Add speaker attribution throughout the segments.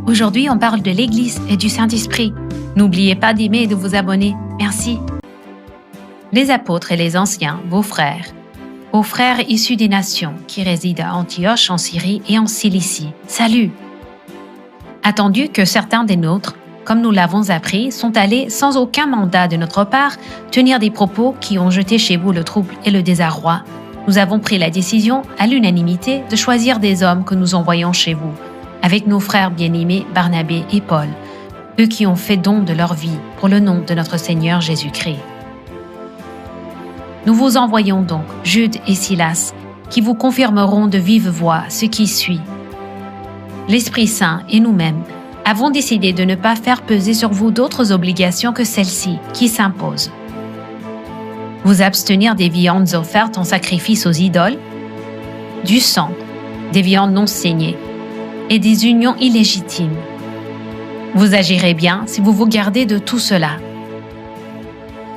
Speaker 1: Aujourd'hui, on parle de l'Église et du Saint-Esprit. N'oubliez pas d'aimer et de vous abonner. Merci. Les apôtres et les anciens, vos frères issus des nations qui résident à Antioche en Syrie et en Cilicie, salut! Attendu que certains des nôtres, comme nous l'avons appris, sont allés sans aucun mandat de notre part tenir des propos qui ont jeté chez vous le trouble et le désarroi, nous avons pris la décision à l'unanimité de choisir des hommes que nous envoyons chez vous, avec nos frères bien-aimés Barnabé et Paul, eux qui ont fait don de leur vie pour le nom de notre Seigneur Jésus-Christ. Nous vous envoyons donc Jude et Silas, qui vous confirmeront de vive voix ce qui suit. L'Esprit Saint et nous-mêmes avons décidé de ne pas faire peser sur vous d'autres obligations que celles-ci qui s'imposent. Vous abstenir des viandes offertes en sacrifice aux idoles, du sang, des viandes non saignées et des unions illégitimes. Vous agirez bien si vous vous gardez de tout cela.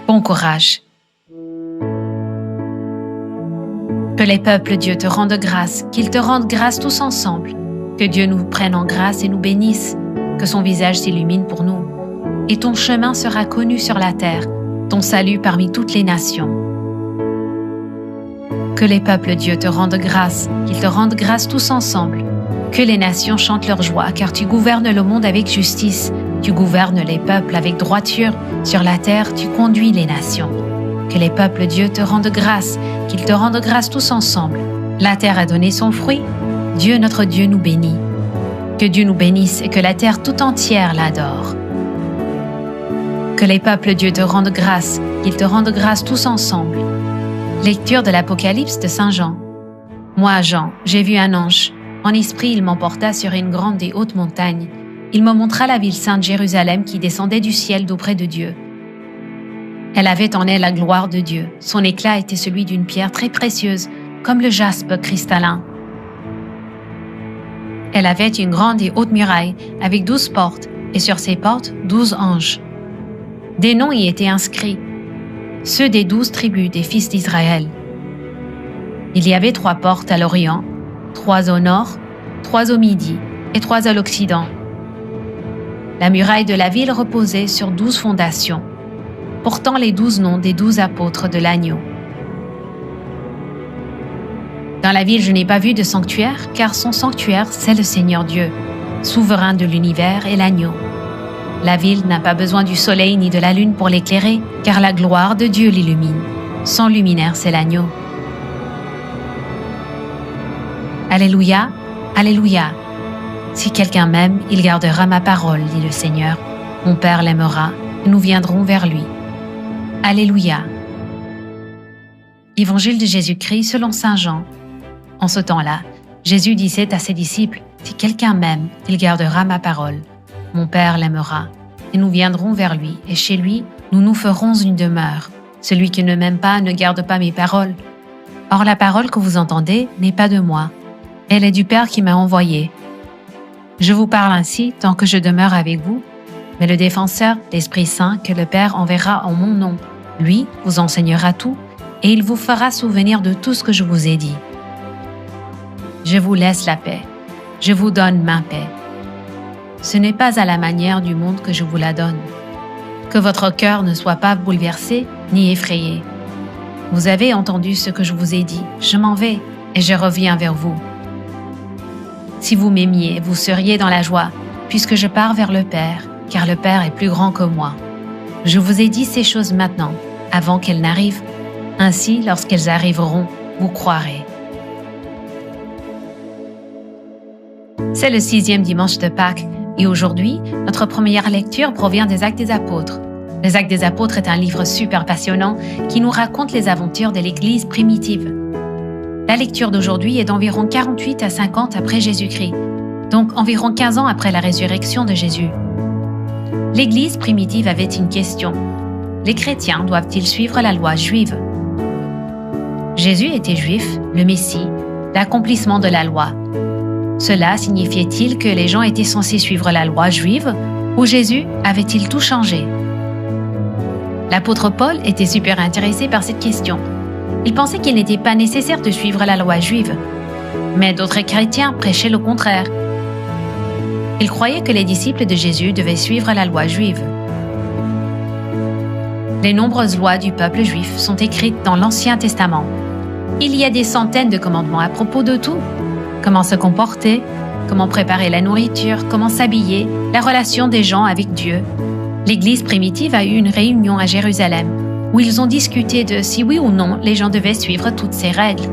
Speaker 1: Bon courage. Que les peuples Dieu te rendent grâce, qu'ils te rendent grâce tous ensemble. Que Dieu nous prenne en grâce et nous bénisse, que son visage s'illumine pour nous. Et ton chemin sera connu sur la terre, ton salut parmi toutes les nations. Que les peuples Dieu te rendent grâce, qu'ils te rendent grâce tous ensemble. Que les nations chantent leur joie, car tu gouvernes le monde avec justice, tu gouvernes les peuples avec droiture, sur la terre tu conduis les nations. Que les peuples Dieu te rendent grâce, qu'ils te rendent grâce tous ensemble. La terre a donné son fruit, Dieu notre Dieu nous bénit. Que Dieu nous bénisse et que la terre tout entière l'adore. Que les peuples Dieu te rendent grâce, qu'ils te rendent grâce tous ensemble. Lecture de l'Apocalypse de Saint Jean. Moi, Jean, j'ai vu un ange. En esprit, il m'emporta sur une grande et haute montagne. Il me montra la ville sainte Jérusalem qui descendait du ciel d'auprès de Dieu. Elle avait en elle la gloire de Dieu. Son éclat était celui d'une pierre très précieuse, comme le jaspe cristallin. Elle avait une grande et haute muraille, avec 12 portes, et sur ces portes, 12 anges. Des noms y étaient inscrits, ceux des 12 tribus des fils d'Israël. Il y avait 3 portes à l'Orient, 3 au nord, 3 au midi et 3 à l'Occident. La muraille de la ville reposait sur 12 fondations, portant les 12 noms des 12 apôtres de l'agneau. Dans la ville, je n'ai pas vu de sanctuaire, car son sanctuaire, c'est le Seigneur Dieu, souverain de l'univers et l'agneau. La ville n'a pas besoin du soleil ni de la lune pour l'éclairer, car la gloire de Dieu l'illumine. Son luminaire, c'est l'agneau. Alléluia, Alléluia. Si quelqu'un m'aime, il gardera ma parole, dit le Seigneur. Mon Père l'aimera, et nous viendrons vers lui. Alléluia. Évangile de Jésus-Christ selon saint Jean. En ce temps-là, Jésus disait à ses disciples, « Si quelqu'un m'aime, il gardera ma parole. Mon Père l'aimera, et nous viendrons vers lui, et chez lui, nous nous ferons une demeure. Celui qui ne m'aime pas ne garde pas mes paroles. Or la parole que vous entendez n'est pas de moi. Elle est du Père qui m'a envoyé. Je vous parle ainsi tant que je demeure avec vous, mais le défenseur, l'Esprit Saint, que le Père enverra en mon nom, lui vous enseignera tout, et il vous fera souvenir de tout ce que je vous ai dit. Je vous laisse la paix, je vous donne ma paix. Ce n'est pas à la manière du monde que je vous la donne. Que votre cœur ne soit pas bouleversé ni effrayé. Vous avez entendu ce que je vous ai dit, je m'en vais et je reviens vers vous. Si vous m'aimiez, vous seriez dans la joie, puisque je pars vers le Père, car le Père est plus grand que moi. Je vous ai dit ces choses maintenant, avant qu'elles n'arrivent. Ainsi, lorsqu'elles arriveront, vous croirez. C'est le 6e dimanche de Pâques, et aujourd'hui, notre première lecture provient des Actes des Apôtres. Les Actes des Apôtres est un livre super passionnant qui nous raconte les aventures de l'Église primitive. La lecture d'aujourd'hui est d'environ 48 à 50 après Jésus-Christ, donc environ 15 ans après la résurrection de Jésus. L'Église primitive avait une question. Les chrétiens doivent-ils suivre la loi juive? Jésus était juif, le Messie, l'accomplissement de la loi. Cela signifiait-il que les gens étaient censés suivre la loi juive ou Jésus avait-il tout changé? L'apôtre Paul était super intéressé par cette question. Il pensait qu'il n'était pas nécessaire de suivre la loi juive, mais d'autres chrétiens prêchaient le contraire. Ils croyaient que les disciples de Jésus devaient suivre la loi juive. Les nombreuses lois du peuple juif sont écrites dans l'Ancien Testament. Il y a des centaines de commandements à propos de tout. Comment se comporter, comment préparer la nourriture, comment s'habiller, la relation des gens avec Dieu. L'Église primitive a eu une réunion à Jérusalem où ils ont discuté de si oui ou non les gens devaient suivre toutes ces règles.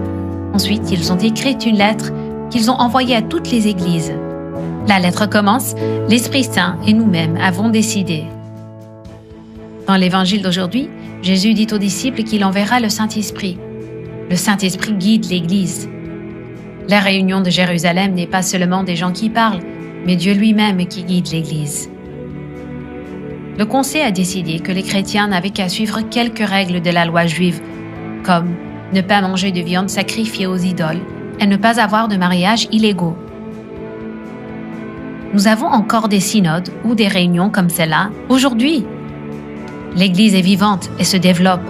Speaker 1: Ensuite, ils ont écrit une lettre qu'ils ont envoyée à toutes les églises. La lettre commence « L'Esprit Saint et nous-mêmes avons décidé ». Dans l'Évangile d'aujourd'hui, Jésus dit aux disciples qu'il enverra le Saint-Esprit. Le Saint-Esprit guide l'Église. La réunion de Jérusalem n'est pas seulement des gens qui parlent, mais Dieu lui-même qui guide l'Église. Le Conseil a décidé que les chrétiens n'avaient qu'à suivre quelques règles de la loi juive, comme ne pas manger de viande sacrifiée aux idoles et ne pas avoir de mariages illégaux. Nous avons encore des synodes ou des réunions comme celle-là aujourd'hui. L'Église est vivante et se développe.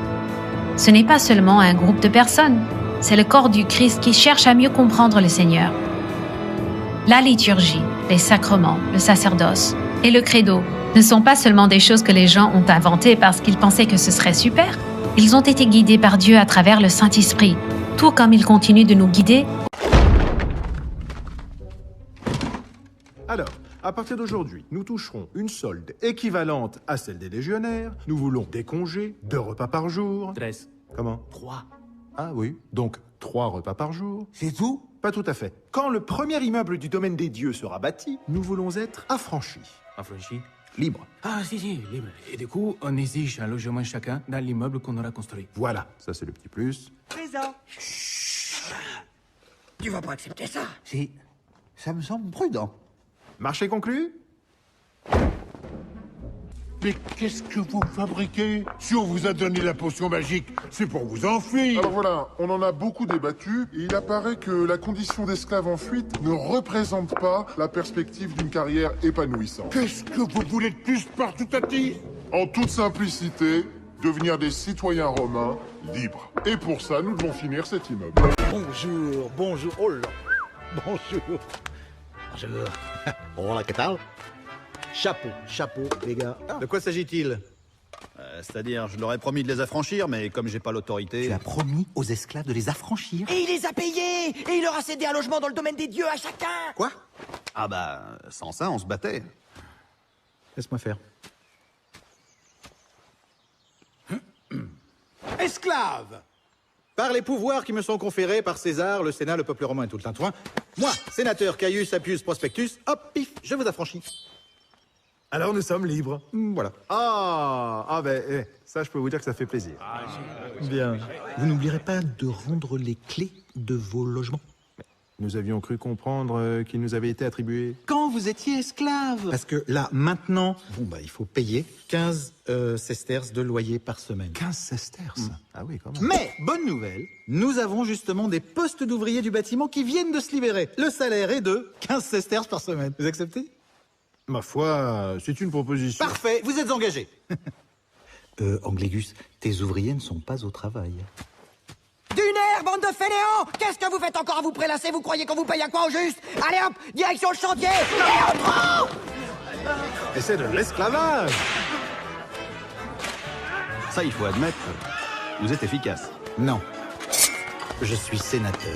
Speaker 1: Ce n'est pas seulement un groupe de personnes, c'est le corps du Christ qui cherche à mieux comprendre le Seigneur. La liturgie, les sacrements, le sacerdoce et le credo ne sont pas seulement des choses que les gens ont inventées parce qu'ils pensaient que ce serait super. Ils ont été guidés par Dieu à travers le Saint-Esprit, tout comme il continue de nous guider.
Speaker 2: Alors, à partir d'aujourd'hui, nous toucherons une solde équivalente à celle des légionnaires. Nous voulons des congés, 2 repas par jour.
Speaker 3: 13.
Speaker 2: Comment?
Speaker 3: 3.
Speaker 2: Ah oui, donc 3 repas par jour.
Speaker 3: C'est tout?
Speaker 2: Pas tout à fait. Quand le premier immeuble du domaine des dieux sera bâti, nous voulons être affranchis.
Speaker 3: Affranchi?
Speaker 2: Libres.
Speaker 3: Ah, si, libre. Et du coup, on exige un logement chacun dans l'immeuble qu'on aura construit.
Speaker 2: Voilà, ça c'est le petit plus.
Speaker 4: Présent. Tu vas pas accepter ça?
Speaker 5: Si, ça me semble prudent.
Speaker 2: Marché conclu?
Speaker 6: Mais qu'est-ce que vous fabriquez? Si on vous a donné la potion magique, c'est pour vous enfuir.
Speaker 7: Alors voilà, on en a beaucoup débattu et il apparaît que la condition d'esclave en fuite ne représente pas la perspective d'une carrière épanouissante.
Speaker 6: Qu'est-ce que vous voulez de plus par tout à dit?
Speaker 7: En toute simplicité, devenir des citoyens romains libres. Et pour ça, nous devons finir cet immeuble.
Speaker 5: Bonjour, oh là, bonjour. Bonjour. Hola, ¿qué tal? Chapeau, les gars.
Speaker 8: De quoi s'agit-il? C'est-à-dire, je leur ai promis de les affranchir, mais comme j'ai pas l'autorité...
Speaker 5: Tu as promis aux esclaves de les affranchir?
Speaker 4: Et il les a payés! Et il leur a cédé un logement dans le domaine des dieux à chacun!
Speaker 8: Quoi? Ah bah, sans ça, on se battait.
Speaker 5: Laisse-moi faire.
Speaker 8: Esclaves! Par les pouvoirs qui me sont conférés par César, le Sénat, le peuple romain et tout le tintouin, moi, sénateur Caius Appius Prospectus, hop, pif, je vous affranchis.
Speaker 2: Alors nous sommes libres.
Speaker 8: Voilà.
Speaker 2: Ça je peux vous dire que ça fait plaisir.
Speaker 5: Bien. Vous n'oublierez pas de rendre les clés de vos logements.
Speaker 2: Nous avions cru comprendre qu'ils nous avaient été attribués.
Speaker 5: Quand vous étiez esclave. Parce que là, maintenant, il faut payer 15 sesterces de loyer par semaine.
Speaker 2: 15 sesterces. Ah oui, quand même.
Speaker 8: Mais, bonne nouvelle, nous avons justement des postes d'ouvriers du bâtiment qui viennent de se libérer. Le salaire est de 15 sesterces par semaine. Vous acceptez?
Speaker 2: Ma foi, c'est une proposition.
Speaker 8: Parfait, vous êtes engagés.
Speaker 5: Anglégus, tes ouvriers ne sont pas au travail.
Speaker 4: D'une aire, bande de fainéants! Qu'est-ce que vous faites encore à vous prélasser? Vous croyez qu'on vous paye à quoi au juste? Allez hop, direction le chantier! Et on prend!
Speaker 2: Et c'est de l'esclavage!
Speaker 8: Ça, il faut admettre, vous êtes efficace.
Speaker 5: Non. Je suis sénateur.